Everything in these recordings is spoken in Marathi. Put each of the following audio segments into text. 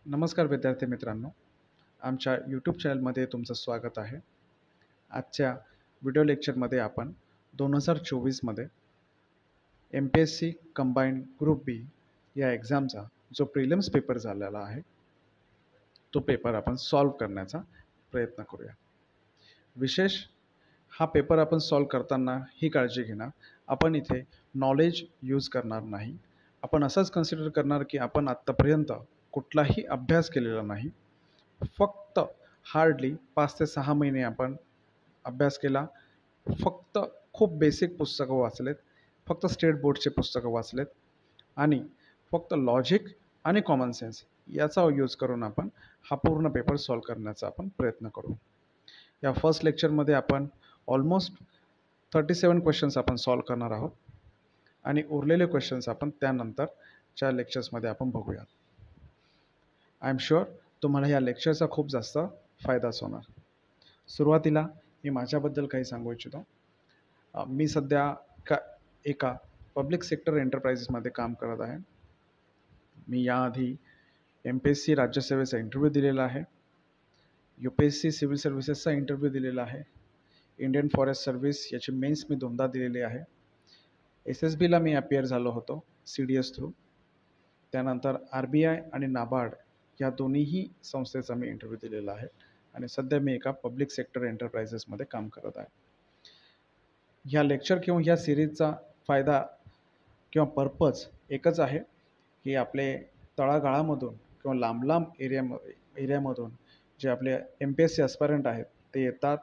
नमस्कार विद्यार्थी मित्रांनो, आमच्या यूट्यूब चॅनलमध्ये तुमचं स्वागत आहे. आजच्या व्हिडिओ लेक्चरमध्ये आपण 2024मध्ये MPSC कंबाईंड ग्रुप बी या एक्झामचा जो प्रिलिम्स पेपर झालेला आहे तो पेपर आपण सॉल्व करण्याचा प्रयत्न करूया. विशेष हा पेपर आपण सॉल्व करताना ही काळजी घेणार, आपण इथे नॉलेज यूज करणार नाही. आपण असंच कन्सिडर करणार की आपण आत्तापर्यंत कुठलाही अभ्यास केलेला नाही. फक्त हार्डली 5 ते 6 महिने आपण अभ्यास केला. फक्त खूप बेसिक पुस्तकं वाचलेत, फक्त स्टेट बोर्डचे पुस्तकं वाचलेत आणि फक्त लॉजिक आणि कॉमन सेन्स याचा यूज करून आपण हा पूर्ण पेपर सॉल्व करण्याचा आपण प्रयत्न करू. या फर्स्ट लेक्चरमध्ये आपण ऑलमोस्ट 37 क्वेश्चन्स आपण सॉल्व करणार आहोत आणि उरलेले क्वेश्चन्स आपण त्यानंतरच्या लेक्चर्समध्ये आपण बघूया. आय एम शुअर तुम्हाला या लेक्चरचा खूप जास्त फायदाच होणार. सुरुवातीला मी माझ्याबद्दल काही सांगू इच्छितो. मी सध्या एका पब्लिक सेक्टर एंटरप्राइजेसमध्ये काम करत आहे. मी याआधी MPSC राज्यसेवेचा इंटरव्ह्यू दिलेला आहे, UPSC सिव्हिल सर्व्हिसेसचा इंटरव्ह्यू दिलेला आहे, इंडियन फॉरेस्ट सर्व्हिस याची मेन्स मी 2दा दिलेली आहे. SSBला मी अपियर झालो होतो CDS थ्रू. त्यानंतर RBI आणि नाबार्ड या दोन्हीही संस्थेचा मी इंटरव्ह्यू दिलेला आहे आणि सध्या मी एका पब्लिक सेक्टर एंटरप्राइजेसमध्ये काम करत आहे. ह्या लेक्चर किंवा ह्या सिरीजचा फायदा किंवा पर्पज एकच आहे की आपले तळागाळामधून किंवा लांब लांब एरियामधून जे आपले MPSC ॲस्पायरंट आहेत ते येतात.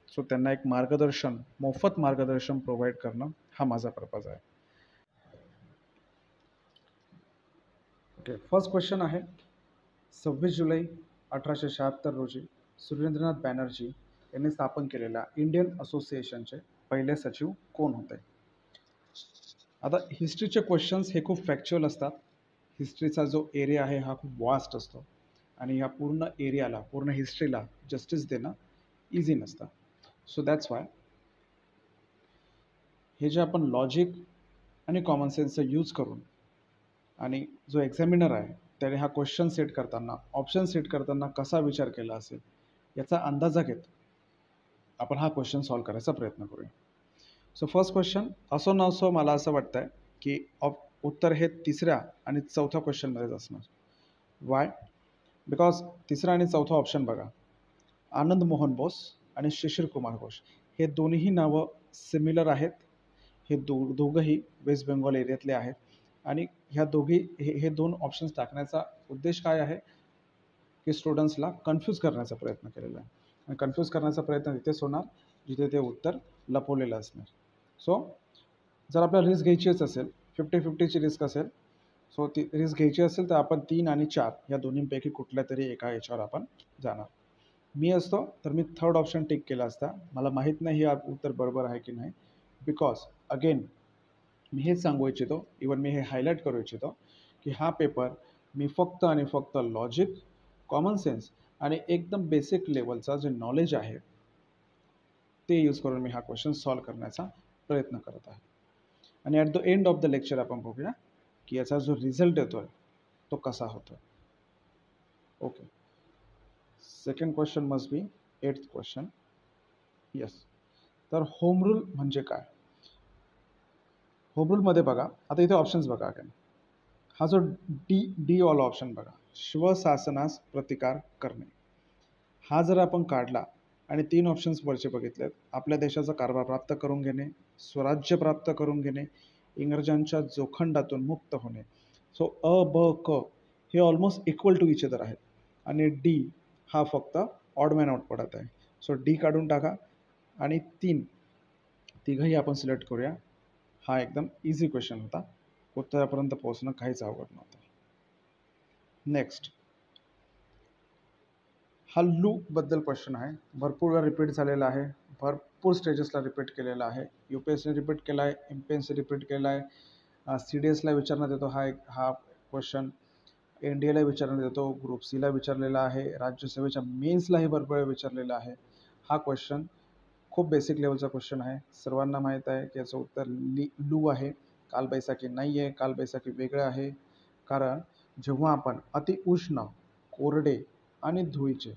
सो त्यांना एक मार्गदर्शन, मोफत मार्गदर्शन प्रोव्हाइड करणं हा माझा पर्पज आहे. ओके, फर्स्ट क्वेश्चन आहे, 26 जुलै 1876 रोजी सुरेंद्रनाथ बॅनर्जी यांनी स्थापन केलेल्या इंडियन असोसिएशनचे पहिले सचिव कोण होते? आता हिस्ट्रीचे क्वेश्चन्स हे खूप फॅक्च्युअल असतात. हिस्ट्रीचा जो एरिया आहे हा खूप वास्ट असतो आणि ह्या पूर्ण एरियाला, पूर्ण हिस्ट्रीला जस्टिस देणं इझी नसतं. सो दॅट्स वाय हे जे आपण लॉजिक आणि कॉमन सेन्सचा यूज करून आणि जो एक्झामिनर आहे त्याने हा क्वेश्चन सेट करताना, ऑप्शन सेट करताना कसा विचार केला असेल याचा अंदाजा घेत आपण हा क्वेश्चन सॉल्व करायचा प्रयत्न करूया. सो फर्स्ट क्वेश्चन असो नसो मला असं वाटतं आहे की उत्तर हे 3ऱ्या आणि 4थ्या क्वेश्चनमध्येच असणार. वाय? बिकॉज 3रा आणि 4था ऑप्शन बघा, आनंद मोहन बोस आणि शिशिर कुमार घोष हे दोन्ही नावं सिमिलर आहेत. हे दोघंही वेस्ट बेंगॉल एरियातले आहेत आणि ह्या हे दोन ऑप्शन्स टाकण्याचा उद्देश काय आहे की स्टुडंट्सला कन्फ्यूज करण्याचा प्रयत्न केलेला आहे आणि कन्फ्यूज करण्याचा प्रयत्न तिथेच होणार जिथे ते उत्तर लपवलेलं असणार. सो जर आपल्याला रिस्क घ्यायचीच असेल, 50-50ची रिस्क असेल, सो ती रिस्क घ्यायची असेल तर आपण 3 आणि 4 या दोन्हींपैकी कुठल्या तरी एका याच्यावर आपण जाणार. मी असतो तर मी 3rd ऑप्शन टिक केला असता. मला माहीत नाही हे उत्तर बरोबर आहे की नाही, बिकॉज अगेन मी हेच सांगू इच्छितो, इवन मी हे हायलाईट करू इच्छितो की हा पेपर मी फक्त आणि फक्त लॉजिक, कॉमन सेन्स आणि एकदम बेसिक लेवलचा जे नॉलेज आहे ते यूज करून मी हा क्वेश्चन सॉल्व करण्याचा प्रयत्न करत आहे. आणि at the end of the lecture आपण बघूया की याचा जो रिझल्ट येतो आहे तो कसा होतो. Okay, second question must be 8th question. Yes, तर होम रूल म्हणजे काय? होम रूलमध्ये बघा, आता इथे ऑप्शन्स बघा. हा जो डी वाला ऑप्शन बघा, स्वशासनास प्रतिकार करणे, हा जर आपण काढला आणि 3 ऑप्शन्स वरचे बघितलेत, आपल्या देशाचा कारभार प्राप्त करून घेणे, स्वराज्य प्राप्त करून घेणे, इंग्रजांच्या जोखंडातून मुक्त होणे. सो अ, ब, क हे almost equal to each other आहेत आणि डी हा फक्त ऑड मॅन आउट पडत आहे. सो डी काढून टाका आणि तिघंही आपण सिलेक्ट करूया. हा एकदम इझी क्वेश्चन होता, उत्तरापर्यंत पोहोचणं काहीच अवघड नव्हतं. नेक्स्ट, हा लूपबद्दल क्वेश्चन आहे, भरपूर वेळा रिपीट झालेला आहे, भरपूर स्टेजेसला रिपीट केलेला आहे. UPSC रिपीट केला आहे, MPSC रिपीट केला आहे, CDSला विचारण्यात येतो हा क्वेश्चन, NDAला विचारण्यात येतो, ग्रुप Cला विचारलेला आहे, राज्यसेवेच्या मेन्सलाही भरपूर वेळा विचारलेला आहे. हा क्वेश्चन खूप बेसिक लेवलचा क्वेश्चन आहे. सर्वांना माहीत आहे की याचं उत्तर लू आहे. कालबैसाखी नाही आहे, कालबैसाखी वेगळं आहे. कारण जेव्हा आपण अतिउष्ण कोरडे आणि धुळीचे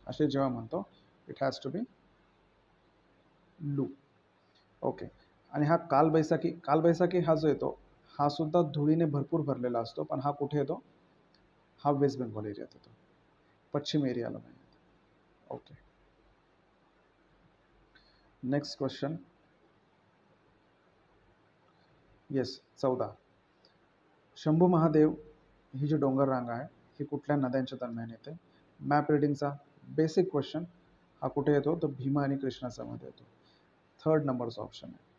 असे जेव्हा म्हणतो, it has to be loo. Okay. आणि हा कालबैसाखी हा जो येतो, हा सुद्धा धुळीने भरपूर भरलेला असतो, पण हा कुठे येतो? हा वेस्ट बेंगॉल एरियात येतो, पश्चिम एरियाला नाही येत. Okay. Next question. Yes, 14. Shambhu Mahadev ही जी डोंगर रांग आहे ही कुठल्या नद्यांच्या दरम्यान येते? मॅप रिडिंगचा बेसिक क्वेश्चन. हा कुठे येतो? तर भीमा आणि कृष्णाच्या मध्ये येतो. 3rd नंबरचा ऑप्शन आहे.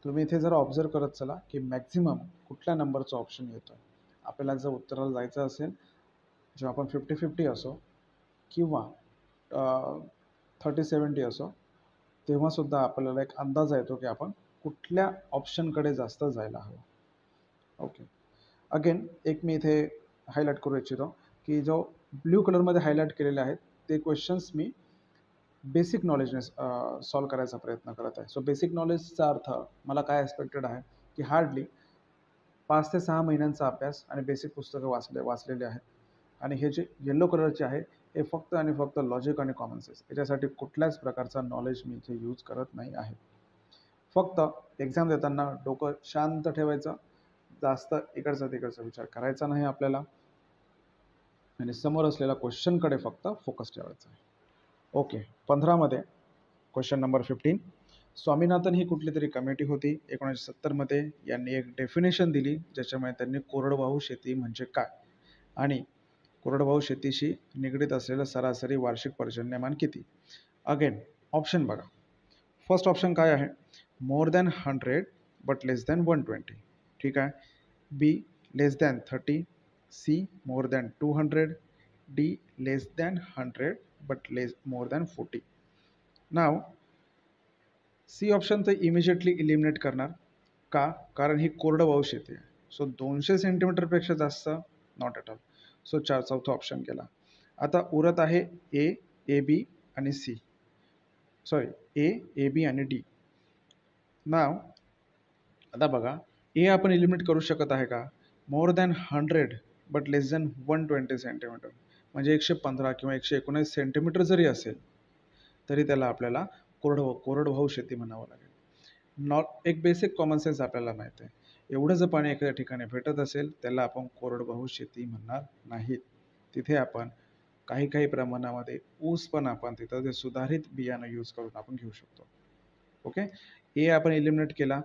तुम्ही इथे जरा ऑब्झर्व करत चला की मॅक्झिमम कुठल्या नंबरचा ऑप्शन येतो. आपल्याला जर उत्तराला जायचं असेल, जेव्हा आपण 50-50 असो किंवा 30-70 असो, तेव्हा सुद्धा आपल्याला एक अंदाज येतो की आपण कुठल्या ऑप्शनकडे जास्त जायला हवं. ओके. अगेन एक मी इथे हायलाईट करू इच्छितो की जो ब्ल्यू कलरमध्ये हायलाईट केलेले आहेत ते क्वेश्चन्स मी बेसिक नॉलेजने सॉल्व करायचा प्रयत्न करत आहे. सो बेसिक नॉलेजचा अर्थ मला काय एक्सपेक्टेड आहे की हार्डली 5 ते 6 महिन्यांचा अभ्यास आणि बेसिक पुस्तकं वाचलेले आहेत. आणि हे जे येलो कलरचे आहे हे फक्त आणि फक्त लॉजिक आणि कॉमन सेन्स, याच्यासाठी कुठल्याच प्रकारचा नॉलेज मी इथे यूज करत नाही आहे. फक्त एक्झाम देताना डोकं शांत ठेवायचं, जास्त इकडचा तिकडचा विचार करायचा नाही आपल्याला, आणि समोर असलेल्या क्वेश्चनकडे फक्त फोकस ठेवायचा आहे. ओके. 15मध्ये क्वेश्चन नंबर 15. स्वामीनाथन ही कुठली तरी कमिटी होती 1970मध्ये. यांनी एक डेफिनेशन दिली ज्याच्यामुळे त्यांनी कोरडवाहू शेती म्हणजे काय आणि कोरडवाहू शेतीशी निगडीत असलेलं सरासरी वार्षिक पर्जन्यमान किती. अगेन ऑप्शन बघा. फर्स्ट ऑप्शन काय आहे? More than 100 but less than 120. ठीक आहे. B less than 30. C more than 200. D less than 100 but more than 40. नाव सी ऑप्शन तर इमिजिएटली इलिमिनेट करणार. का? कारण ही कोरडवाहू शेती आहे. सो 200 सेंटीमीटरपेक्षा जास्त नॉट ॲट ऑल. सो चौथा ऑप्शन केला. आता उरत आहे ए बी आणि सी, सॉरी ए बी आणि डी. नाव आता बघा, ए आपण एलिमिनेट करू शकत आहे का? मोर than 100 but less than 120 centimetre म्हणजे 115 किंवा 119 सेंटीमीटर जरी असेल तरी त्याला आपल्याला कोरडवाहू शेती म्हणावं लागेल. एक बेसिक कॉमन सेन्स आपल्याला माहिती आहे, एवढं जर पाणी एखाद्या ठिकाणी भेटत असेल त्याला आपण कोरडवाहू शेती म्हणणार नाहीत. तिथे आपण काही प्रमाणामध्ये ऊस पण आपण तिथं ते सुधारित बियाणं यूज करून आपण घेऊ शकतो. ओके. ए आपण एलिमिनेट केला.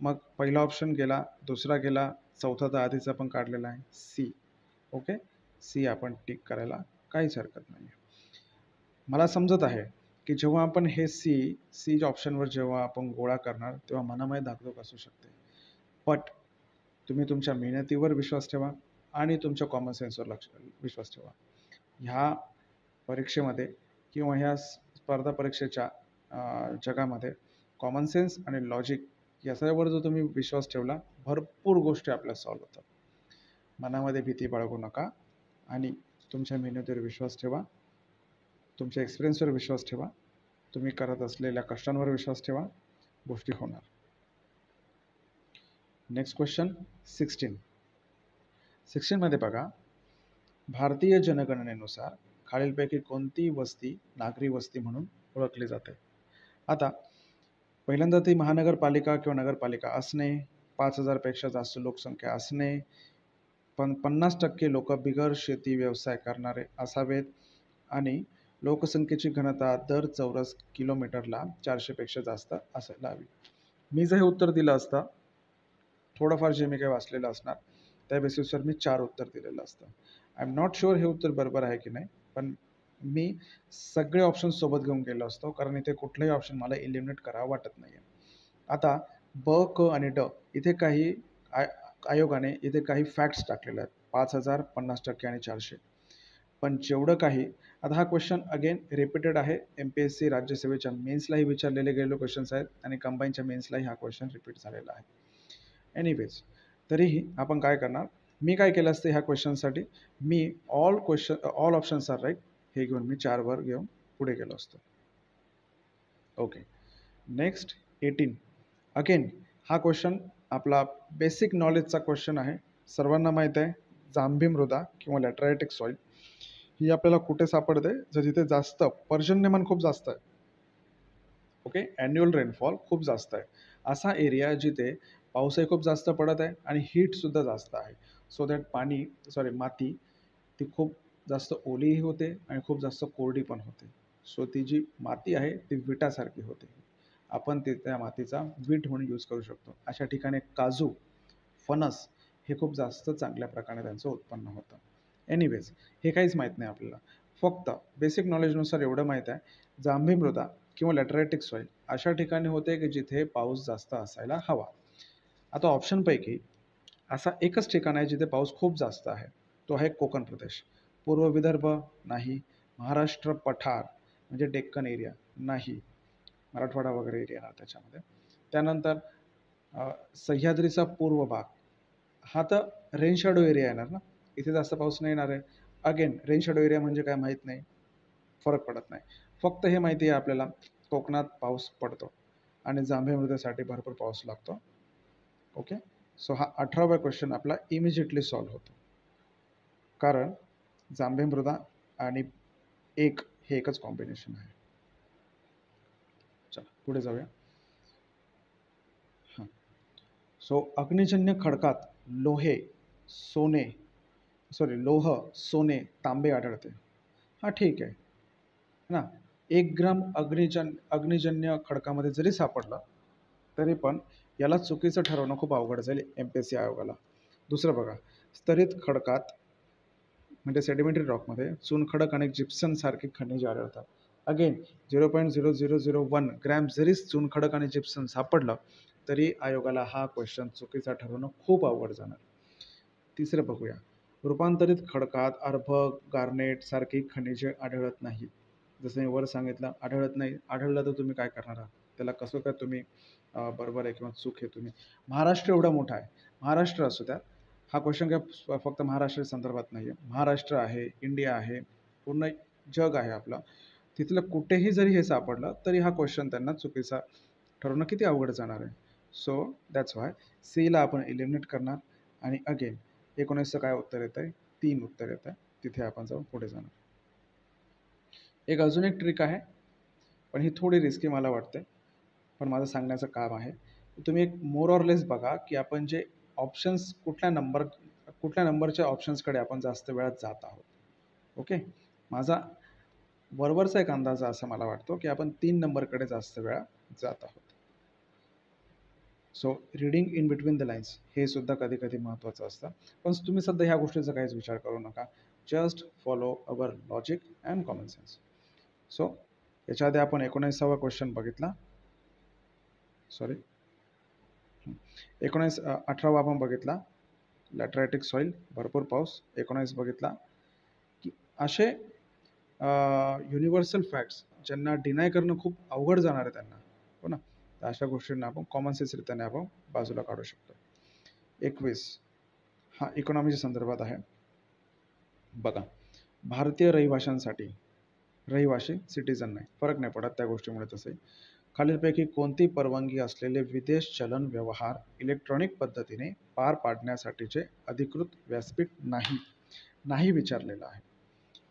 मग पहिला ऑप्शन गेला, दुसरा गेला, चौथा तर आधीचा पण काढलेला आहे सी. ओके. सी आपण टिक करायला काहीच हरकत नाही. मला समजत आहे की जेव्हा आपण हे सी ऑप्शनवर जेव्हा आपण गोळा करणार तेव्हा मनामध्ये धाकधूक असू शकते, बट तुम्ही तुमच्या मेहनतीवर विश्वास ठेवा आणि तुमच्या कॉमन सेन्सवर विश्वास ठेवा. ह्या परीक्षेमध्ये किंवा ह्या स्पर्धा परीक्षेच्या जगामध्ये कॉमन सेन्स आणि लॉजिक या सर्वांवर जर तुम्ही विश्वास ठेवला, भरपूर गोष्टी आपल्या सॉल्व्ह होतात. मनामध्ये भीती बाळगू नका आणि तुमच्या मेहनतीवर विश्वास ठेवा, तुमच्या एक्सपिरियन्सवर विश्वास ठेवा, तुम्ही करत असलेल्या कष्टांवर विश्वास ठेवा, गोष्टी होणार. नेक्स्ट क्वेश्चन 16 मध्ये बघा, भारतीय जनगणनेनुसार खालीलपैकी कोणती वस्ती नागरी वस्ती म्हणून ओळखली जाते. आता पहिल्यांदा ती महानगरपालिका किंवा नगरपालिका असणे, 5,000 पेक्षा जास्त लोकसंख्या असणे, 50% लोक बिगर शेती व्यवसाय करणारे असावेत आणि लोकसंख्येची घनता दर चौरस किलोमीटरला 400 पेक्षा जास्त असायला हवी. मी जर हे उत्तर दिलं असतं, थोडंफार जे मी काही वाचलेलं असणार त्या बेसिसवर मी 4 उत्तर दिलेलं असतं. आय एम नॉट शुअर हे उत्तर बरोबर आहे की नाही, पण मी सगळे ऑप्शन सोबत घेऊन गेलो असतो कारण इथे कुठलाही ऑप्शन मला एलिमिनेट करावं वाटत नाही. आता ब, क आणि ड इथे काही आयोगाने इथे काही फॅक्ट्स टाकलेले आहेत, 5,000, 50% आणि 400. पण जेवढं काही, आता हा क्वेश्चन अगेन रिपीटेड आहे, MPSC राज्यसेवेच्या मेन्सलाही विचारलेले गेलेले क्वेश्चन्स आहेत आणि कंबाईनच्या मेन्सलाही हा क्वेश्चन रिपीट झालेला आहे. एनिवेज, तरीही आपण काय करणार, मी काय केलं असतं ह्या क्वेश्चनसाठी, मी ऑल ऑप्शन्स आर राईट हे घेऊन मी 4 वर घेऊन पुढे गेलो असतो. ओके. नेक्स्ट 18. अगेन हा क्वेश्चन आपला बेसिक नॉलेजचा क्वेश्चन आहे. सर्वांना माहीत आहे जांभी मृदा किंवा लॅटरायटिक सॉईल ही आपल्याला कुठे सापडते, जर जिथे जास्त पर्जन्यमान खूप जास्त आहे. ओके, ॲन्युअल रेनफॉल खूप जास्त आहे, असा एरिया जिथे पाऊसही खूप जास्त पडत आहे आणि हीटसुद्धा जास्त आहे. सो दॅट माती ती खूप जास्त ओलीही होते आणि खूप जास्त कोरडी पण होते. सो ती जी माती आहे ती विटासारखी होते. आपण त्या मातीचा वीट म्हणून यूज करू शकतो. अशा ठिकाणी काजू, फणस हे खूप जास्त चांगल्या प्रकारे त्यांचं उत्पन्न होतं. एनिवेज, हे काहीच माहीत नाही आपल्याला. फक्त बेसिक नॉलेजनुसार एवढं माहीत आहे, जांभी मृदा किंवा लॅटरायटिक सॉईल अशा ठिकाणी होते की जिथे पाऊस जास्त असायला हवा. आता ऑप्शनपैकी असा एकच ठिकाण आहे जिथे पाऊस खूप जास्त आहे, तो आहे कोकण प्रदेश. पूर्व विदर्भ नाही, महाराष्ट्र पठार म्हणजे डेक्कन एरिया नाही, मराठवाडा वगैरे एरिया ना त्याच्यामध्ये. त्यानंतर सह्याद्रीचा पूर्व भाग, हा तर रेन शॅडो एरिया येणार ना, इथे जास्त पाऊस नाही येणार आहे. अगेन रेन शॅडो एरिया म्हणजे काय माहीत नाही, फरक पडत नाही. फक्त हे माहिती आहे आपल्याला, कोकणात पाऊस पडतो आणि जांभी मृदेसाठी भरपूर पाऊस लागतो. ओके, सो हा 18वा क्वेश्चन आपला इमिजिएटली सॉल्व्ह होतो, कारण जांभी मृदा आणि एक हे एकच कॉम्बिनेशन आहे. चला पुढे जाऊया. हां, सो अग्निजन्य खडकात लोहे सोने लोह सोने तांबे आढळते. हा ठीक आहे ना. 1 ग्राम अग्निजन्य खडकामध्ये जरी सापडलं तरी पण याला चुकीचं ठरवणं खूप अवघड जाईल MPSC आयोगाला. दुसरं बघा, स्तरित खडकात म्हणजे सेडिमेंटरी रॉकमध्ये चुनखडक आणि जिप्सम सारखी खनिजे आढळतात. अगेन 0.0001 ग्रॅम जरी चुनखडक आणि जिप्सम सापडलं तरी आयोगाला हा क्वेश्चन चुकीचा ठरवणं खूप अवघड जाणार. तिसरं बघूया, रूपांतरित खडकात अर्भक गार्नेट सारखी खनिजे आढळत नाही. जसं मी वर सांगितलं, आढळत नाही. आढळलं तर तुम्ही काय करणार आहात, त्याला कसं काय तुम्ही बरोबर आहे किंवा चूक आहे तुम्ही. महाराष्ट्र एवढा मोठा आहे, महाराष्ट्र असू द्या, हा क्वेश्चन काय फक्त महाराष्ट्र संदर्भात नाही आहे. महाराष्ट्र आहे, इंडिया आहे, पूर्ण जग आहे आपलं. तिथलं कुठेही जरी हे सापडलं तरी हा क्वेश्चन त्यांना चुकीचा ठरवणं किती अवघड जाणार आहे. सो दॅट्स व्हाय सीला आपण एलिमिनेट करणार. आणि अगेन 19चं काय उत्तर येत आहे, 3 उत्तर येत आहे. तिथे आपण जाऊन पुढे जाणार. एक अजून एक ट्रिक आहे, पण ही थोडी रिस्की मला वाटते, पण माझं सांगण्याचं काम आहे. तुम्ही एक मोर ऑर लेस बघा की आपण जे ऑप्शन्स कुठल्या नंबरच्या ऑप्शन्सकडे आपण जास्त वेळात जात आहोत. ओके, माझा वरवरचा एक अंदाजा असा मला वाटतो की आपण 3 नंबरकडे जास्त वेळा जात आहोत. So reading in between the lines हे सुद्धा कधी कधी महत्त्वाचं असतं. पण तुम्ही सध्या ह्या गोष्टीचा काहीच विचार करू नका. Just follow our logic and common sense. So याच्या आधी आपण 19वा क्वेश्चन बघितला, 18वा आपण बघितला, लॅटरायटिक सॉईल भरपूर पाऊस. 19 बघितला की असे युनिव्हर्सल फॅक्ट्स ज्यांना डिनाय करणं खूप अवघड जाणार आहे त्यांना, हो ना, तर अशा गोष्टींना आपण कॉमन सेन्सरित्याने आपण बाजूला काढू शकतो. 21 हा इकॉनॉमीच्या संदर्भात आहे. बघा, भारतीय रहिवाशांसाठी, रहिवाशी सिटीजन नाही, फरक नाही पडत त्या गोष्टीमुळे. तसे खालीलपैकी कोणती परवानगी असलेले विदेश चलन व्यवहार इलेक्ट्रॉनिक पद्धतीने पार पाडण्यासाठीचे अधिकृत व्यासपीठ नाही विचारलेलं आहे.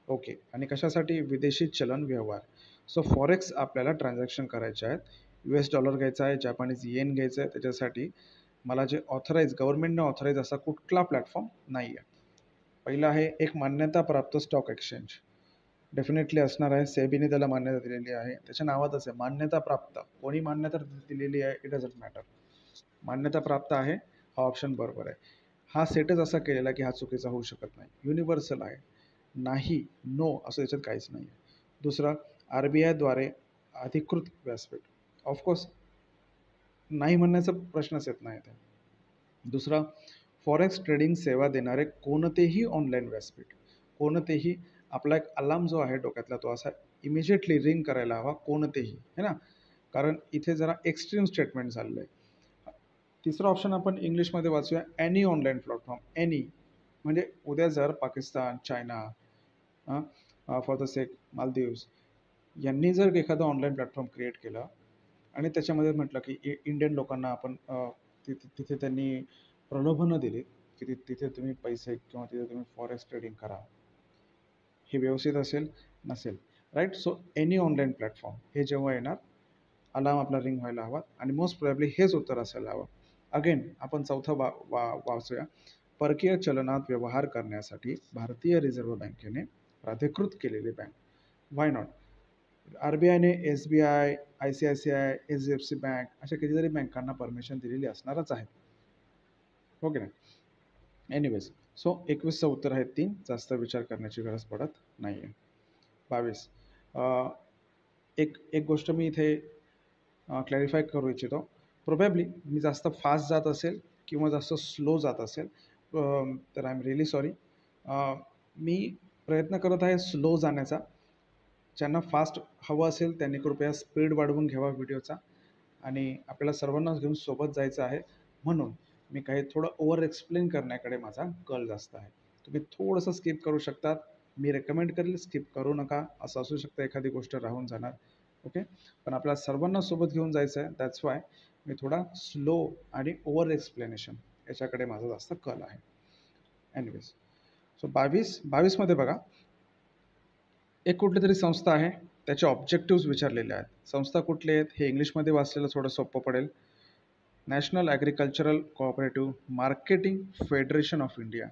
ओके, आणि कशासाठी विदेशी चलन व्यवहार. सो फॉरेक्स आपल्याला ट्रान्झॅक्शन करायचे आहेत. $US घ्यायचा आहे, जपानीज येन घ्यायचं आहे. त्याच्यासाठी मला जे गव्हर्नमेंटने ऑथराईज असा कुठला प्लॅटफॉर्म नाही आहे. पहिला आहे एक मान्यताप्राप्त स्टॉक एक्सचेंज, डेफिनेटली असणार आहे. सेबीने त्याला मान्यता दिलेली आहे, त्याच्या नावातच आहे मान्यताप्राप्त. कोणी मान्यता दिलेली आहे इट डझंट मॅटर, मान्यताप्राप्त आहे हा ऑप्शन बरोबर आहे. हा सेटच असा केलेला की हा चुकीचा होऊ शकत नाही, युनिव्हर्सल आहे. नाही, नो असं याच्यात काहीच नाही आहे. दुसरं, RBI द्वारे अधिकृत व्यासपीठ, ऑफकोर्स नाही म्हणण्याचा प्रश्नच येत नाही ते. दुसरा, फॉरेक्स ट्रेडिंग सेवा देणारे कोणतेही ऑनलाईन व्यासपीठ, कोणतेही. आपला एक अलार्म जो आहे डोक्यातला तो असा इमिजिएटली रिंग करायला हवा, कोणतेही, है ना, कारण इथे जरा एक्स्ट्रीम स्टेटमेंट झालेलं आहे. तिसरा ऑप्शन आपण इंग्लिशमध्ये वाचूया, एनी ऑनलाईन प्लॅटफॉर्म. एनी म्हणजे उद्या जर Pakistan, China, for the sake Maldives यांनी जर एखादं ऑनलाईन प्लॅटफॉर्म क्रिएट केलं आणि त्याच्यामध्ये म्हटलं की इंडियन लोकांना आपण तिथे त्यांनी प्रलोभनं दिली, की तिथे तुम्ही पैसे किंवा तिथे तुम्ही फॉरेक्स ट्रेडिंग करा, हे व्यवस्थित असेल नसेल, right. So any online platform हे जेव्हा येणार, अलार्म आपला रिंग व्हायला हवा आणि मोस्ट प्रोबॅबली हेच उत्तर असायला हवं. अगेन आपण चौथं वाचूया. परकीय चलनात व्यवहार करण्यासाठी भारतीय रिझर्व्ह बँकेने प्राधिकृत केलेली बँक. Why not? RBIने SBI, ICICI, HDFC बँक अशा कितीतरी बँकांना परमिशन दिलेली असणारच आहे, हो की नाही? एनिवेज, सो 21चं उत्तर आहे 3. जास्त विचार करण्याची गरज पडत नाही आहे. 22, एक एक गोष्ट मी इथे क्लॅरिफाय करू इच्छितो. प्रोबॅबली मी जास्त फास्ट जात असेल किंवा जास्त स्लो जात असेल, तर आय एम रिअली सॉरी. मी प्रयत्न करत आहे स्लो जाण्याचा. ज्यांना फास्ट हवं असेल त्यांनी कृपया स्पीड वाढवून घ्यावा व्हिडिओचा, आणि आपल्याला सर्वांनाच घेऊन सोबत जायचं आहे, म्हणून मी काही थोडं ओव्हर एक्सप्लेन करण्याकडे माझा कल जास्त आहे. तुम्ही थोडंसं स्किप करू शकतात. मी रेकमेंड करेल स्किप करू नका. असं असू शकतं एखादी गोष्ट राहून जाणार, ओके. पण आपल्या सर्वांना सोबत घेऊन जायचं आहे, दॅट्स वाय मी थोडा स्लो आणि ओव्हर एक्सप्लेनेशन याच्याकडे माझा जास्त कल आहे. एनिवेज, सो 22मध्ये बघा, एक कुठली तरी संस्था आहे, त्याचे ऑब्जेक्टिव्स विचारलेले आहेत. संस्था कुठली आहेत हे इंग्लिशमध्ये वाचलेलं थोडं सोपं पडेल. National agricultural cooperative marketing federation of India.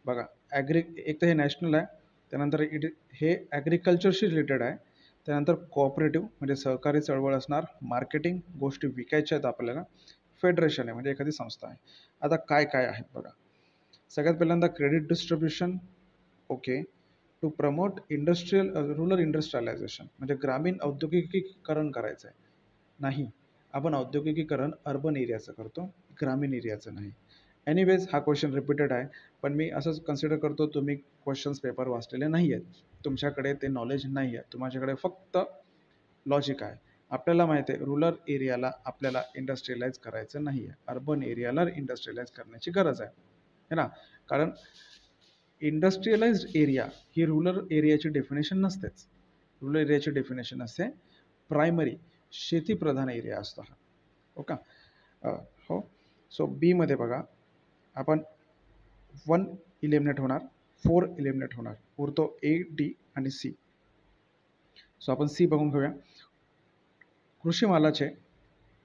बघा, एक तर हे नॅशनल आहे, त्यानंतर हे ॲग्रिकल्चरशी रिलेटेड आहे, त्यानंतर कोऑपरेटिव्ह म्हणजे सहकारी चळवळ असणार, मार्केटिंग गोष्टी विकायच्या आहेत आपल्याला, फेडरेशन आहे म्हणजे एखादी संस्था आहे. आता काय काय आहेत बघा. सगळ्यात पहिल्यांदा credit distribution, okay. To promote rural industrialisation म्हणजे ग्रामीण औद्योगिकीकरण करायचं आहे. नाही, आपण औद्योगिकीकरण अर्बन एरियाचं करतो, ग्रामीण एरियाचं नाही. एनिवेज, हा क्वेश्चन रिपीटेड आहे, पण मी असंच कन्सिडर करतो तुम्ही क्वेश्चन्स पेपर वाचलेले नाही आहेत, तुमच्याकडे ते नॉलेज नाही आहे, तुमच्याकडे फक्त लॉजिक आहे. आपल्याला माहिती आहे रुरल एरियाला आपल्याला इंडस्ट्रियलाइज करायचं नाही आहे, अर्बन एरियाला इंडस्ट्रियलाइज करण्याची गरज आहे, है ना. कारण इंडस्ट्रियलाइज्ड एरिया ही रूरल एरियाची डेफिनेशन नसतेच. रूरल एरियाची डेफिनेशन असते प्रायमरी शेतीप्रधान एरिया असतो हा, हो का. हो. सो बीमध्ये बघा, आपण 1 इलिमिनेट होणार, 4 इलिमिनेट होणार, उरतो A, D आणि C. सो आपण C बघून घेऊया. कृषी मालाचे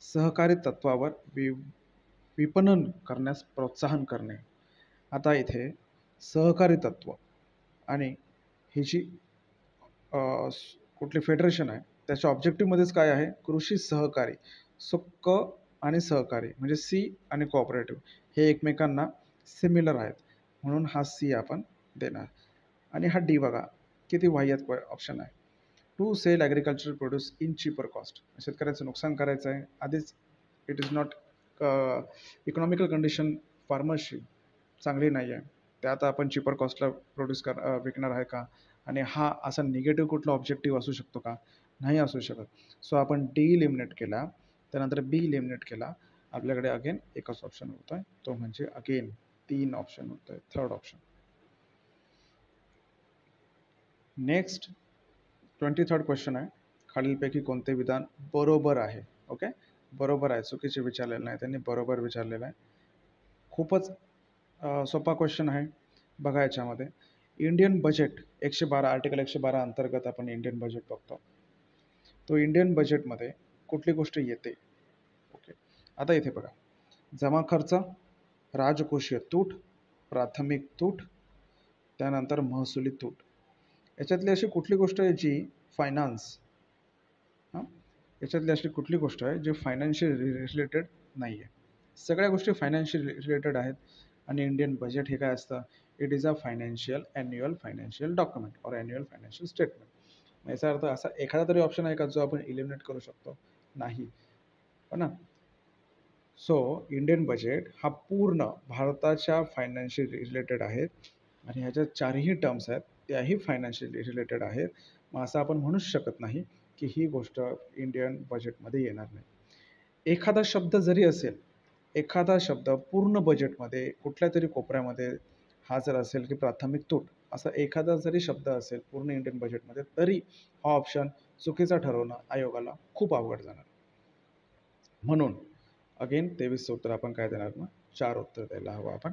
सहकारी तत्वावर विपणन करण्यास प्रोत्साहन करणे. आता इथे सहकारी तत्व आणि ही जी कुठली फेडरेशन आहे त्याच्या ऑब्जेक्टिव्हमध्येच काय आहे, कृषी सहकारी. सो क आणि सहकारी म्हणजे सी आणि कोऑपरेटिव्ह हे एकमेकांना सिमिलर आहेत, म्हणून हा सी आपण देणार. आणि हा डी बघा, किती वाह्यात ऑप्शन आहे. To sell agricultural produce in cheaper cost. शेतकऱ्याचं नुकसान करायचं आहे आधीच. It is not economical condition फार्मर्सची चांगली नाही आहे, त्यात आपण चीपर कॉस्टला विकणार आहे का? आणि हा असा निगेटिव्ह कुठला ऑब्जेक्टिव्ह असू शकतो का? नाही असू शकत. सो आपण डी इलिमिनेट केला, त्यानंतर बी इलिमिनेट केला, आपल्याकडे अगेन एकच ऑप्शन होतो आहे, तो म्हणजे अगेन 3 ऑप्शन होतं आहे, third option. Next 23rd question आहे, खालीलपैकी कोणते विधान बरोबर आहे? ओके, बरोबर आहे, चुकीचे विचारलेलं नाही त्यांनी, बरोबर विचारलेलं आहे. खूपच सोपा क्वेश्चन आहे. बघा याच्यामध्ये इंडियन बजेट 112 आर्टिकल 112 अंतर्गत आपण इंडियन बजेट बघतो. तो इंडियन बजेटमध्ये कुठली गोष्ट येते? ओके, आता इथे बघा, जमा खर्च, राजकोषीय तूट, प्राथमिक तूट, त्यानंतर महसुली तूट. याच्यातली अशी कुठली गोष्ट आहे जी फायनान्स, हां, याच्यातली अशी कुठली गोष्ट आहे जी फायनान्शियल रिलेटेड नाही आहे? सगळ्या गोष्टी फायनान्शियल रिलेटेड आहेत. आणि इंडियन बजेट हे काय असतं? It is a annual financial document or annual financial statement. याचा अर्थ असा एखादा तरी ऑप्शन आहे का जो आपण इलिमिनेट करू शकतो? नाही, हो ना. सो इंडियन बजेट हा पूर्ण भारताच्या फायनान्शियल रिलेटेड आहेत, आणि ह्याच्या चारही टर्म्स आहेत त्याही फायनान्शियल रिलेटेड आहेत. मग असं आपण म्हणूच शकत नाही की ही गोष्ट इंडियन बजेटमध्ये येणार नाही. एखादा शब्द जरी असेल, एखादा शब्द पूर्ण बजेटमध्ये कुठल्या तरी कोपऱ्यामध्ये हा जर असेल की प्राथमिक तूट, असा एखादा जरी शब्द असेल पूर्ण इंडियन बजेटमध्ये, तरी हा ऑप्शन चुकीचा ठरवणं आयोगाला खूप अवघड जाणार. म्हणून अगेन 23चं उत्तर आपण काय देणार? मग 4 उत्तर द्यायला हवं आपण.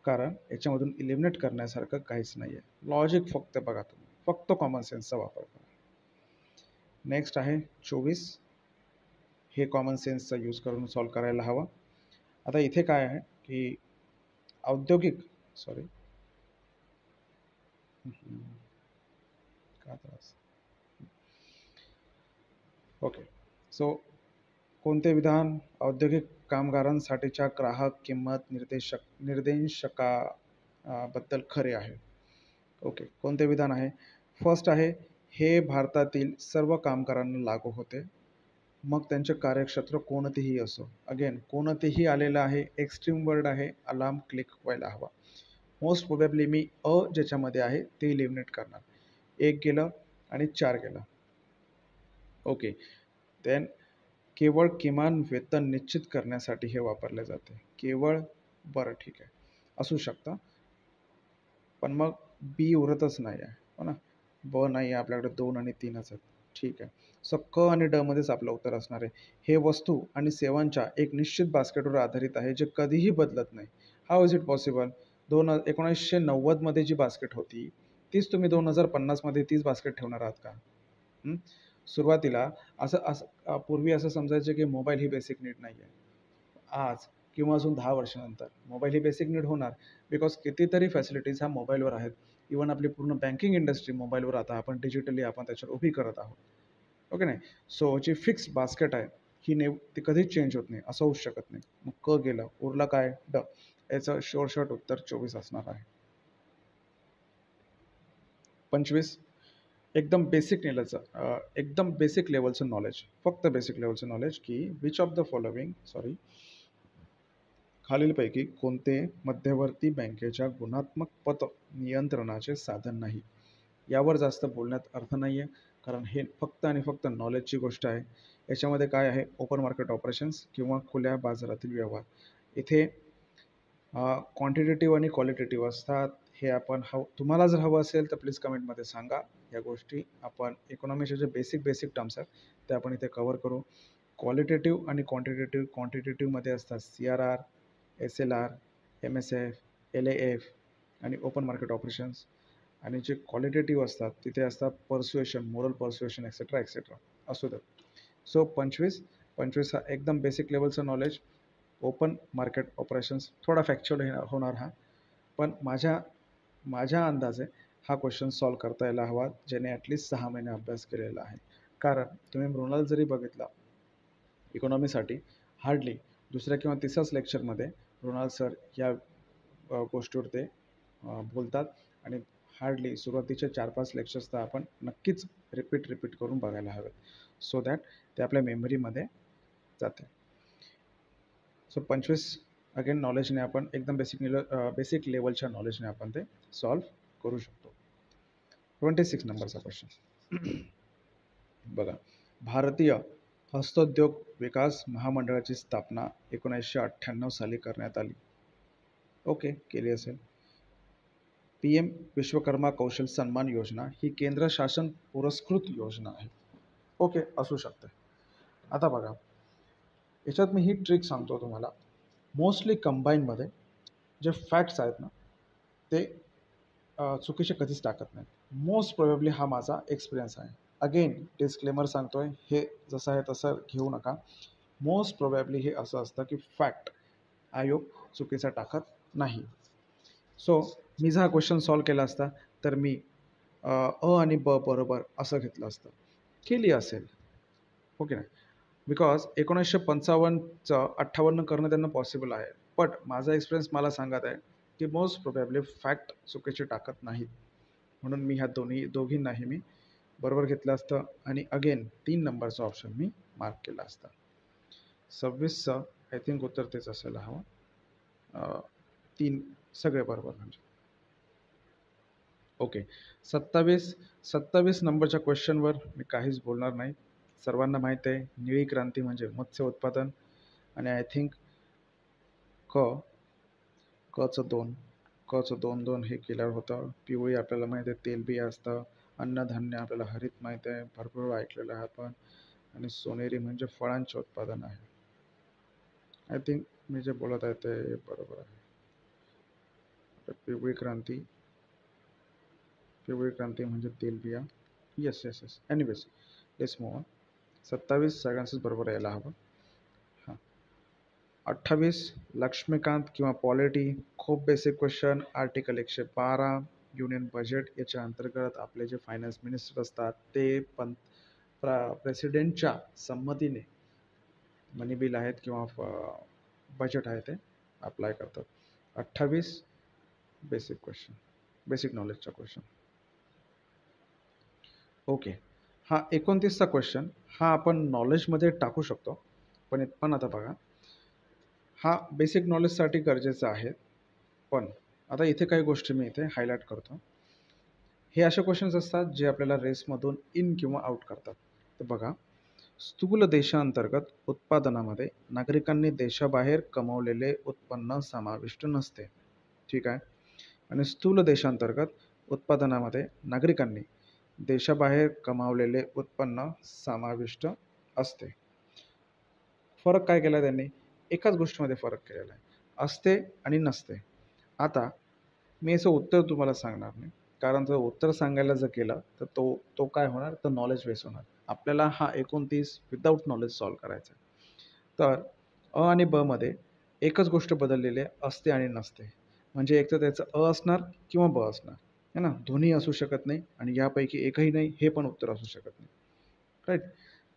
कारण याच्यामधून इलिमिनेट करण्यासारखं काहीच नाही आहे. लॉजिक फक्त बघा तुम्ही, फक्त कॉमन सेन्सचा वापर करा. नेक्स्ट आहे 24. हे कॉमन सेन्सचा यूज करून सॉल्व करायला हवं. आता इथे काय आहे की औद्योगिक सॉरी का त्रास ओके. सो कोणते विधान औद्योगिक कामगारांसाठीच्या ग्राहक किंमत निर्देशका बद्दल खरे आहे? ओके. कोणते विधान आहे? फर्स्ट आहे, हे भारतातील सर्व कामगारांना लागू होते. मग त्यांचे कार्यक्षेत्र कोणतेही असो. अगेन कोणतेही आलेलं आहे, एक्स्ट्रीम वर्ड आहे, अलार्म क्लिक व्हायला हवा. मोस्ट प्रोबेबली मी ज्याच्यामध्ये आहे ते इलिमिनेट करणार. 1 गेलं आणि 4 गेलं. ओके. देन केवळ किमान वेतन निश्चित करण्यासाठी हे वापरले जाते. केवळ बरं ठीक आहे, असू शकतं. पण मग बी उरतच नाही आहे, हो ना. ब नाही आहे आपल्याकडे, 2 आणि 3च आहेत. ठीक आहे. सो क आणि ड मध्येच आपलं उत्तर असणार आहे. हे वस्तू आणि सेवांच्या एक निश्चित बास्केटवर आधारित आहे जे कधीही बदलत नाही. How is it possible? 1990 मध्ये जी बास्केट होती तीच तुम्ही 2050 मध्ये तीच बास्केट ठेवणार आहात का? हं? सुरुवातीला असं असं पूर्वी असं समजायचं की मोबाईल ही बेसिक नीड नाही आहे. आज किंवा अजून 10 वर्षानंतर मोबाईल ही बेसिक नीड होणार. बिकॉज कितीतरी फॅसिलिटीज ह्या मोबाईलवर आहेत. इव्हन आपली पूर्ण बँकिंग इंडस्ट्री मोबाईलवर आता आपण डिजिटली आपण त्याच्यावर उभी करत आहोत. ओके नाही. सो जी फिक्स बास्केट आहे ही ती कधीच चेंज होत नाही, असं होऊच शकत नाही. मग क गेलं, उरला काय? ड. याचं शॉर्ट उत्तर 24 असणार आहे. 25. एकदम बेसिक लेवलचं नॉलेज, फक्त बेसिक लेवलचं नॉलेज की विच ऑफ द फॉलोविंग खालीलपैकी कोणते मध्यवर्ती बँकेच्या गुणात्मक पत नियंत्रणाचे साधन नाही? यावर जास्त बोलण्यात अर्थ नाही आहे, कारण हे फक्त आणि फक्त नॉलेजची गोष्ट आहे. याच्यामध्ये काय आहे? ओपन मार्केट ऑपरेशन्स किंवा खुल्या बाजारातील व्यवहार. इथे क्वांटिटेटिव्ह आणि क्वालिटेटिव्ह असतात. हे आपण तुम्हाला जर हवं असेल तर प्लीज कमेंटमध्ये सांगा. या गोष्टी आपण इकॉनॉमीचे जे बेसिक टर्म्स आहेत ते आपण इथे कव्हर करू. क्वालिटेटिव्ह आणि क्वांटिटेटिव्हमध्ये असतात CRR, SLR, MSF, LAF आणि ओपन मार्केट ऑपरेशन्स. आणि जे क्वालिटेटिव्ह असतात तिथे असतात persuasion, moral persuasion etcetera etcetera. असू द्या. सो 25 हा एकदम बेसिक लेवलचं नॉलेज. ओपन मार्केट ऑपरेशन्स थोडा फॅक्च्युअल होणार हा, पण माझ्या अंदाजे हा क्वेश्चन सॉल्व करता यायला हवा ज्याने ॲटलिस्ट 6 महिने अभ्यास केलेला आहे. कारण तुम्ही मृणाल जरी बघितला इकॉनॉमीसाठी, हार्डली दुसऱ्या किंवा तिसऱ्याच लेक्चरमध्ये मृणाल सर या गोष्टीवर ते बोलतात. आणि हार्डली सुरुवातीचे 4-5 लेक्चर्स तर आपण नक्कीच रिपीट करून बघायला हवेत, सो दॅट ते आपल्या मेमरीमध्ये जाते. सो 25 अगेन नॉलेजने आपण एकदम बेसिक लेवलच्या नॉलेजने आपण ते सॉल्व करू शकतो. 26 नंबरचा क्वेश्चन बघा. भारतीय हस्तोद्योग विकास महामंडळाची स्थापना 1998 साली करण्यात आली. ओके, केली असेल. PM विश्वकर्मा कौशल सन्मान योजना ही केंद्र शासन पुरस्कृत योजना आहे. ओके, असू शकते. आता बघा, याच्यात मी ही ट्रिक सांगतो तुम्हाला. मोस्टली कंबाईनमध्ये जे फॅक्ट्स आहेत ना ते चुकीचे कधीच टाकत नाहीत. मोस्ट प्रोबेबली हा माझा एक्सपिरियन्स आहे. अगेन डिस्क्लेमर सांगतोय, हे जसं आहे तसं घेऊ नका. मोस्ट प्रोबेबली हे असं असतं की फॅक्ट आयोग चुकीचा टाकत नाही. सो मी जर हा क्वेश्चन सॉल्व केला असता तर मी आणि ब बरोबर असं घेतलं असतं, केली असेल. ओके ना. बिकॉज 1955चं 58 करणं त्यांना पॉसिबल आहे. बट माझा एक्सपिरियन्स मला सांगत आहे की मोस्ट प्रोबॅबली फॅक्ट चुकीचे टाकत नाहीत. म्हणून मी ह्या दोघींनाही मी बरोबर घेतलं असतं आणि अगेन 3 नंबरचा ऑप्शन मी मार्क केला असता. 26चं आय थिंक उत्तर तेच असायला हवं. 3 सगळे बरोबर म्हणजे. ओके. 27 नंबरच्या क्वेश्चनवर मी काहीच बोलणार नाही. सर्वांना माहीत आहे निळी क्रांती म्हणजे मत्स्य उत्पादन. आणि आय थिंक कचं 2 हे केल्यावर होतं. पिवळी आपल्याला माहीत आहे तेलबिया असतं. अन्नधान्य आपल्याला हरित माहीत आहे, भरपूर ऐकलेलं आहे आपण. आणि सोनेरी म्हणजे फळांचे उत्पादन आहे. आय थिंक मी जे बोलत आहे ते बरोबर आहे. तर पिवळी क्रांती म्हणजे तेलबिया. Yes yes yes, anyways let's move on. 27 सगळ्यांचंच बरोबर यायला हवं. हां. 28 लक्ष्मीकांत किंवा पॉलिटी, खूप basic question. Article 112 union budget याच्या अंतर्गत आपले जे फायनान्स मिनिस्टर असतात ते प्रेसिडेंटच्या संमतीने मनी बिल आहेत किंवा बजेट आहे ते अप्लाय करतात. 28 बेसिक क्वेश्चन, बेसिक नॉलेजचा क्वेश्चन. ओके. हा 29चा क्वेश्चन हा आपण नॉलेजमध्ये टाकू शकतो, पण आता बघा, हा बेसिक नॉलेजसाठी गरजेचा आहे. पण आता इथे काही गोष्टी मी इथे हायलाईट करतो. हे असे क्वेश्चन्स असतात जे आपल्याला रेसमधून इन किंवा आउट करतात. तर बघा, स्थूल देशांतर्गत उत्पादनामध्ये नागरिकांनी देशाबाहेर कमावलेले उत्पन्न समाविष्ट नसते. ठीक आहे. आणि स्थूल देशांतर्गत उत्पादनामध्ये नागरिकांनी देशाबाहेर कमावलेले उत्पन्न समाविष्ट असते. फरक काय केला त्यांनी? एकाच गोष्टीमध्ये फरक केलेला आहे, असते आणि नसते. आता मी याचं उत्तर तुम्हाला सांगणार नाही, कारण जर उत्तर सांगायला जर केलं तर तो काय होणार, तर नॉलेज बेस होणार. आपल्याला हा 29 विदाऊट नॉलेज सॉल्व करायचा आहे. तर आणि ब मध्ये एकच गोष्ट बदललेली आहे, असते आणि नसते. म्हणजे एक तर त्याचं असणार किंवा ब असणार आहे ना, दोन्ही असू शकत नाही आणि यापैकी एकही नाही हे पण उत्तर असू शकत नाही. राईट.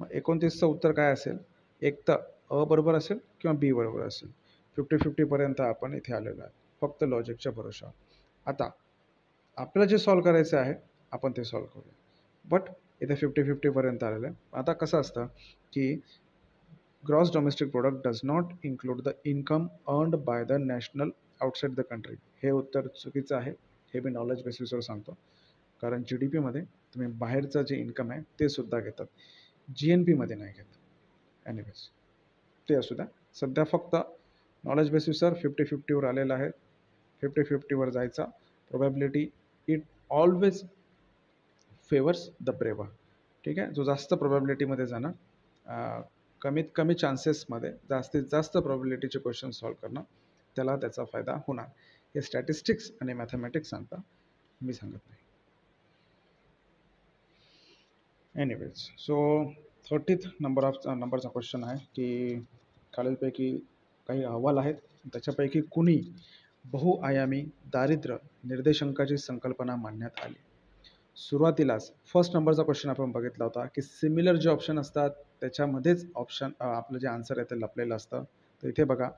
मग 29चं उत्तर काय असेल? एक तर बरोबर असेल किंवा बी बरोबर असेल. 50-50 आपण इथे आलेलो आहे, फक्त लॉजिकच्या भरोशावर. आता आपल्याला जे सॉल्व करायचं आहे आपण ते सॉल्व करूया. बट इथे 50-50 आलेलं आहे. आता कसं असतं की gross domestic product does not include the income earned by the national outside the country. हे उत्तर चुकीचं आहे. हे मी नॉलेज बेसिसवर सांगतो, कारण GDP मध्ये तुम्ही बाहेरचं जे इन्कम आहे ते सुद्धा घेतात, GNP मध्ये नाही घेत. एनिवेज ते असू द्या. सध्या फक्त नॉलेज बेसिसवर 50-50वर आलेलं आहे. 50-50वर जायचा probability it always favours the braver. ठीक आहे. जो जास्त प्रोबॅबिलिटीमध्ये जाणार, कमीत कमी चान्सेसमध्ये जास्तीत जास्त प्रोबॅबिलिटीचे क्वेश्चन सॉल्व करणं, त्याला त्याचा फायदा होणार. हे स्टॅटिस्टिक्स आणि मॅथमॅटिक्स सांगता, मी सांगत नाही. एनिवेज सो 30th नंबरचा क्वेश्चन आहे की खालीलपैकी काही अहवाल आहेत, त्याच्यापैकी कुणी बहुआयामी दारिद्र्य निर्देशांकाची संकल्पना मांडण्यात आली. सुरुवातीलाच फर्स्ट नंबरचा क्वेश्चन आपण बघितला होता की सिमिलर जे ऑप्शन असतात त्याच्यामध्येच आपलं जे आन्सर आहे ते लपलेलं असतं. तर इथे बघा,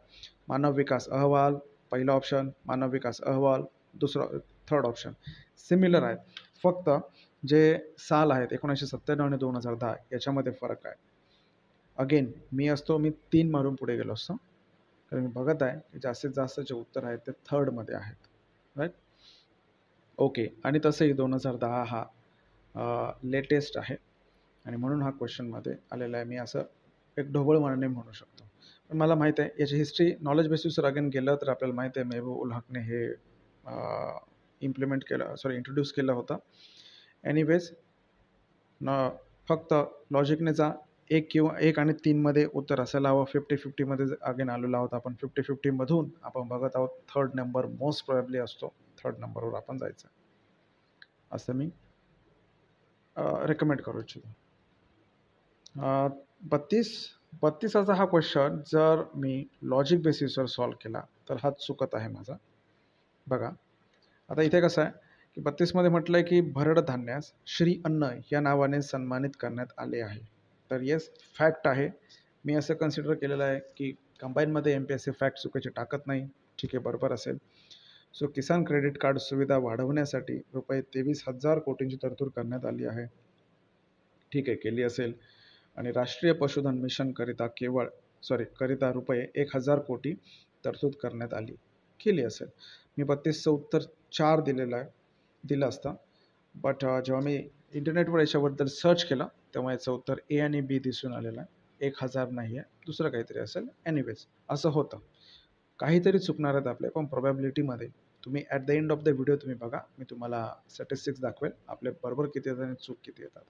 मानव विकास अहवाल पहिला ऑप्शन, मानव विकास अहवाल थर्ड ऑप्शन सिमिलर आहेत. फक्त जे साल आहेत 1997 आणि 2010 याच्यामध्ये फरक आहे. अगेन मी 3 मारून पुढे गेलो असतो, कारण मी बघत आहे की जास्तीत जास्त जे उत्तर आहेत ते थर्डमध्ये आहेत. राईट. ओके. आणि तसंही 2010 हा लेटेस्ट आहे आणि म्हणून हा क्वेश्चनमध्ये आलेला आहे. मी असं एक ढोबळ मारणे म्हणू शकतो. पण मला माहीत आहे याची हिस्ट्री नॉलेज बेसिसवर अगेन गेलं तर आपल्याला माहीत आहे मेहबूब उल हकने हे इंट्रोड्यूस केलं होतं. एनिवेज फक्त लॉजिकने जा. एक आणि 3मध्ये उत्तर असायला हवं. 50-50मध्ये अगेन आलेलो आहोत आपण. 50-50मधून आपण बघत आहोत थर्ड नंबर मोस्ट प्रोबॅबली असतो. थर्ड नंबरवर आपण जायचं असं मी रेकमेंड करू इच्छितो. 32चा हा क्वेश्चन जर मी लॉजिक बेसिसवर सॉल्व केला तर हा चुकत आहे माझा. बघा, आता इथे कसं आहे की 32मध्ये म्हटलं आहे की भरड धान्यास श्री अन्न या नावाने सन्मानित करण्यात आले आहे. तर येस, फॅक्ट आहे. मी असं कन्सिडर केलेलं आहे की कंबाईनमध्ये MPSC फॅक्ट चुकीचे टाकत नाही. ठीक आहे, बरोबर असेल. सो किसान क्रेडिट कार्ड सुविधा वाढवण्यासाठी रुपये 23,000 कोटींची तरतूद करण्यात आली आहे. ठीक आहे, केली असेल. आणि राष्ट्रीय पशुधन मिशन करिता रुपये 1,000 कोटी तरतूद करण्यात आली, केली असेल. मी 32चं उत्तर 4 दिलं असतं. बट जेव्हा मी इंटरनेटवर याच्याबद्दल सर्च केलं तेव्हा याचं उत्तर ए आणि बी दिसून आलेलं आहे. 1,000 नाही आहे, दुसरं काहीतरी असेल. एनिवेज असं होतं, काहीतरी चुकणार आहेत आपले. पण प्रोबॅबिलिटीमध्ये तुम्ही at the end of the video तुम्ही बघा, मी तुम्हाला स्टॅटिस्टिक्स दाखवेल आपले बरोबर किती येतात आणि चूक किती येतात.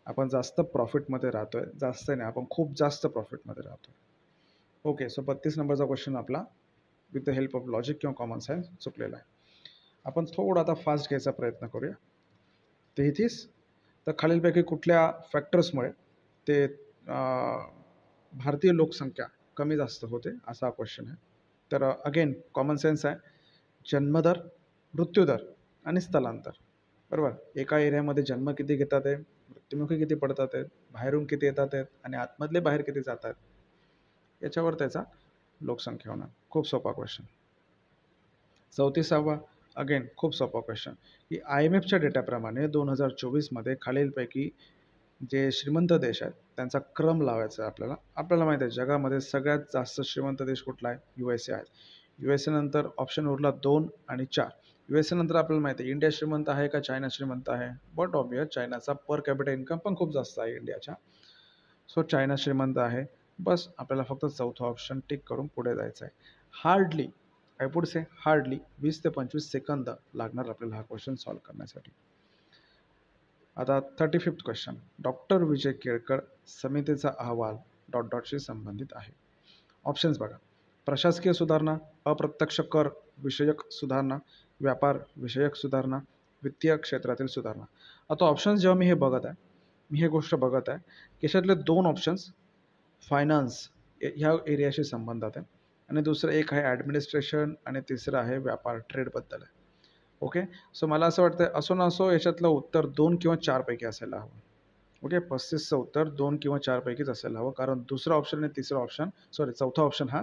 आपण जास्त प्रॉफिटमध्ये राहतोय, जास्त नाही, आपण खूप जास्त प्रॉफिटमध्ये राहतोय. ओके. सो 32 नंबरचा क्वेश्चन आपला with the help of logic किंवा कॉमन सेन्स चुकलेला आहे. आपण थोडा आता फास्ट घ्यायचा प्रयत्न करूया. 33 तर खालीलपैकी कुठल्या फॅक्टर्समुळे ते भारतीय लोकसंख्या कमी जास्त होते, असा क्वेश्चन आहे. तर अगेन कॉमन सेन्स आहे. जन्मदर, मृत्यूदर आणि स्थलांतर. बरोबर. एका एरियामध्ये जन्म किती घेतात आहे, मृत्युमुखी किती पडतात आहेत, बाहेरून किती येतात आहेत आणि आतमधले बाहेर किती जात आहेत, याच्यावर त्याचा लोकसंख्या होणार. खूप सोपा क्वेश्चन. 34वा अगेन खूप सोपा क्वेश्चन की IMFच्या डेटाप्रमाणे 2024मध्ये खालीलपैकी जे श्रीमंत देश आहेत त्यांचा क्रम लावायचा आहे आपल्याला. आपल्याला माहिती आहे जगामध्ये सगळ्यात जास्त श्रीमंत देश कुठला आहे, USA आहे. USA नंतर ऑप्शन उरला 2 आणि 4. USA नंतर आपल्याला माहिती आहे इंडिया श्रीमंत आहे का चायना श्रीमंत आहे. बट ऑब्वियस चायनाचा पर कॅपिटल इन्कम पण खूप जास्त आहे इंडियाच्या. सो चायना श्रीमंत आहे. बस आपल्याला फक्त चौथा ऑप्शन टिक करून पुढे जायचं आहे. Hardly I would say hardly 20 ते 25 सेकंद लागणार आपल्याला हा क्वेश्चन सॉल्व्ह करण्यासाठी. आता 35th question. Doctor Vijay Kelkar समितीचा अहवाल डॉट डॉटशी संबंधित आहे. ऑप्शन्स बघा. प्रशासकीय सुधारणा, अप्रत्यक्ष कर विषयक सुधारणा, व्यापार विषयक सुधारणा, वित्तीय क्षेत्रातील सुधारणा. आता ऑप्शन्स जेव्हा मी हे गोष्ट बघत आहे की याच्यातले 2 ऑप्शन्स फायनान्स ह्या एरियाशी संबंधात आहे आणि दुसरं एक आहे ॲडमिनिस्ट्रेशन आणि तिसरं आहे व्यापार ट्रेडबद्दल आहे. ओके. सो मला असं वाटतं असो नसो याच्यातलं उत्तर 2 किंवा 4 पैकी असायला हवं. ओके. 35चं उत्तर 2 किंवा 4 पैकीच असायला हवं, कारण दुसरा ऑप्शन आणि तिसरा ऑप्शन चौथा ऑप्शन हा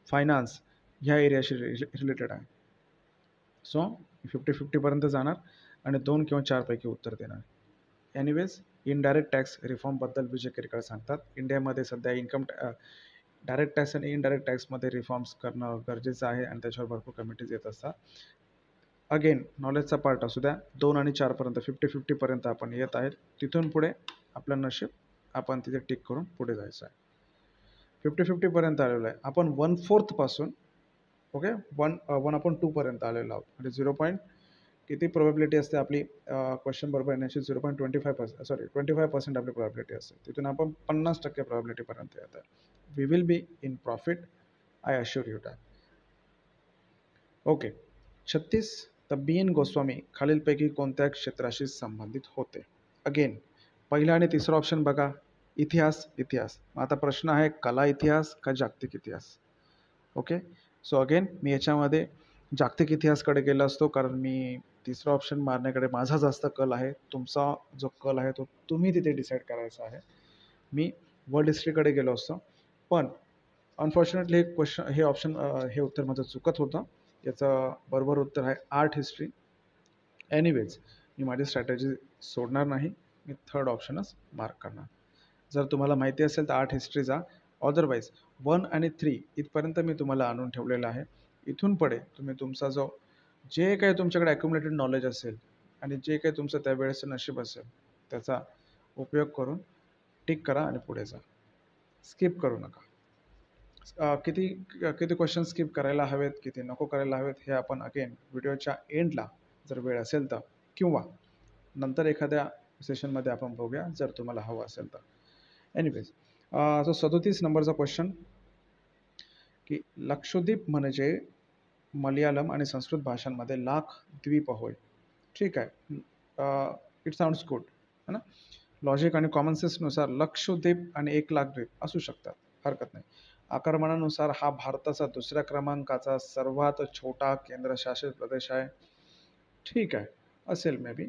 फायनान्स ह्या एरियाशी रिलेटेड आहे. सो 50-50 पर्यंत जाणार आणि 2 किंवा 4 पैकी उत्तर देणार. एनिवेज इनडायरेक्ट टॅक्स रिफॉर्मबद्दल विजय केरकर सांगतात. इंडियामध्ये सध्या डायरेक्ट टॅक्स आणि इनडायरेक्ट टॅक्समध्ये रिफॉर्म्स करणं गरजेचं आहे आणि त्याच्यावर भरपूर कमिटीज येत असतात. अगेन नॉलेजचा पार्ट असू द्या. 2 आणि 4 पर्यंत 50-50 पर्यंत आपण येत आहेत. तिथून पुढे आपलं नशीब आपण तिथे टिक करून पुढे जायचं आहे. 50-50 पर्यंत आलेलो आहे आपण. 1/4 पासून ओके 1/2 पर्यंत आलेलो आहोत. म्हणजे 0. किती प्रोबॅबिलिटी असते आपली क्वेश्चन बरोबर येण्याची, 25% आपली प्रोबॅबिलिटी असते. तिथून आपण 50% प्रोबॅबिलिटी पर्यंत येत आहे. We will be in profit, I assure you that. Okay. 36 तर BN गोस्वामी खालीलपैकी कोणत्या क्षेत्राशी संबंधित होते. अगेन पहिला आणि तिसरा ऑप्शन बघा. इतिहास. मग आता प्रश्न आहे कला इतिहास का जागतिक इतिहास. ओके. सो अगेन मी याच्यामध्ये जागतिक इतिहासकडे गेलो असतो, कारण मी तिसरा ऑप्शन मारण्याकडे माझा जास्त कल आहे. तुमचा जो कल आहे तो तुम्ही तिथे डिसाईड करायचा आहे. मी वर्ल्ड हिस्ट्रीकडे गेलो असतो, पण अनफॉर्च्युनेटली हे ऑप्शन हे उत्तर माझं चुकत होतं. याचं बरोबर उत्तर आहे आर्ट हिस्ट्री. एनिवेज मी माझी स्ट्रॅटेजी सोडणार नाही. मी थर्ड ऑप्शनच मार्क करणार. जर तुम्हाला माहिती असेल तर आर्ट हिस्ट्रीचा. अदरवाईज 1 आणि 3 इथपर्यंत मी तुम्हाला आणून ठेवलेलं आहे. इथून पुढे तुम्ही तुमचा जे काही तुमच्याकडे ॲक्युमुलेटेड नॉलेज असेल आणि जे काही तुमचं त्यावेळेचं नशीब असेल त्याचा उपयोग करून टिक करा आणि पुढे जा. स्किप करू नका. किती क्वेश्चन स्किप करायला हवेत, किती नको करायला हवेत, हे आपण अगेन व्हिडिओच्या एंडला जर वेळ असेल तर किंवा नंतर एखाद्या सेशनमध्ये आपण बघूया जर तुम्हाला हवं असेल तर. एनिवेज 37 नंबरचा क्वेश्चन की लक्षद्वीप म्हणजे मल्याळम आणि संस्कृत भाषांमध्ये लाख द्वीप होय. ठीक आहे. इट साऊंड्स गुड है ना. लॉजिक आणि कॉमन सेन्सनुसार लक्षद्वीप आणि 1 लाख द्वीप असू शकतात, हरकत नाही. आकारमानानुसार हा भारताचा 2ऱ्या क्रमांकाचा सर्वात छोटा केंद्रशासित प्रदेश आहे. ठीक आहे, असेल मे बी.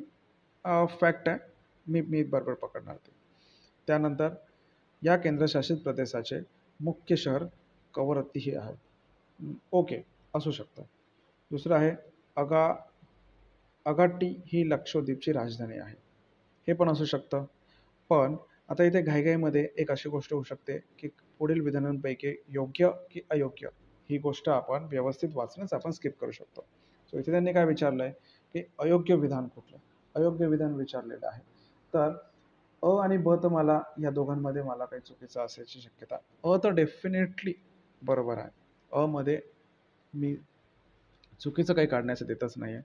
फॅक्ट आहे, मी बरोबर पकडणार ते. त्यानंतर या केंद्रशासित प्रदेशाचे मुख्य शहर कवरत्ती हे आहे. ओके, असू शकतं. दुसरं आहे अगाट्टी ही लक्षद्वीपची राजधानी आहे. हे पण असू शकतं. पण आता इथे घाईघाईमध्ये एक अशी गोष्ट होऊ शकते की पुढील विधानांपैकी योग्य की अयोग्य ही गोष्ट आपण व्यवस्थित वाचण्यास आपण स्किप करू शकतो. सो इथे त्यांनी काय विचारलं आहे की अयोग्य विधान कुठलं. अयोग्य विधान विचारलेलं आहे. तर अ आणि ब तर मला या दोघांमध्ये मला काही चुकीचं असायची शक्यता. तर डेफिनेटली बरोबर आहे. मध्ये मी चुकीचं काही काढण्याचं देतच नाही आहे.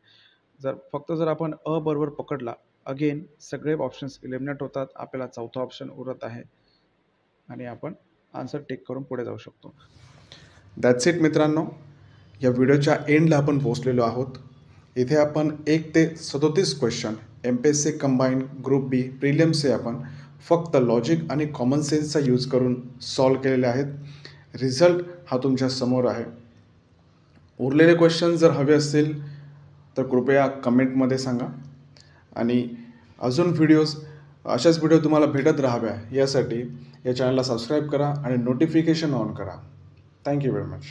जर आपण बरोबर पकडला, अगेन सगळे ऑप्शन्स इलिमिनेट होतात. आपल्याला चौथा ऑप्शन उरत आहे आणि आपण आन्सर टिक करून पुढे जाऊ शकतो. दॅट्स इट मित्रांनो. या व्हिडिओच्या एंडला आपण पोहोचलेलो आहोत. इथे आपण 1 ते 37 क्वेश्चन MPSC कंबाईंड ग्रुप बी प्रिलिम्सचे आपण फक्त लॉजिक आणि कॉमन सेन्सचा यूज करून सॉल्व केलेले आहेत. रिझल्ट हा तुमच्या समोर आहे. उरलेले क्वेश्चन जर हवे असतील तर कृपया कमेंटमध्ये सांगा. आणि अजून अशाच व्हिडिओ तुम्हाला भेटत राहाव्या यासाठी या चॅनलला सबस्क्राईब करा आणि नोटिफिकेशन ऑन करा. Thank you very much.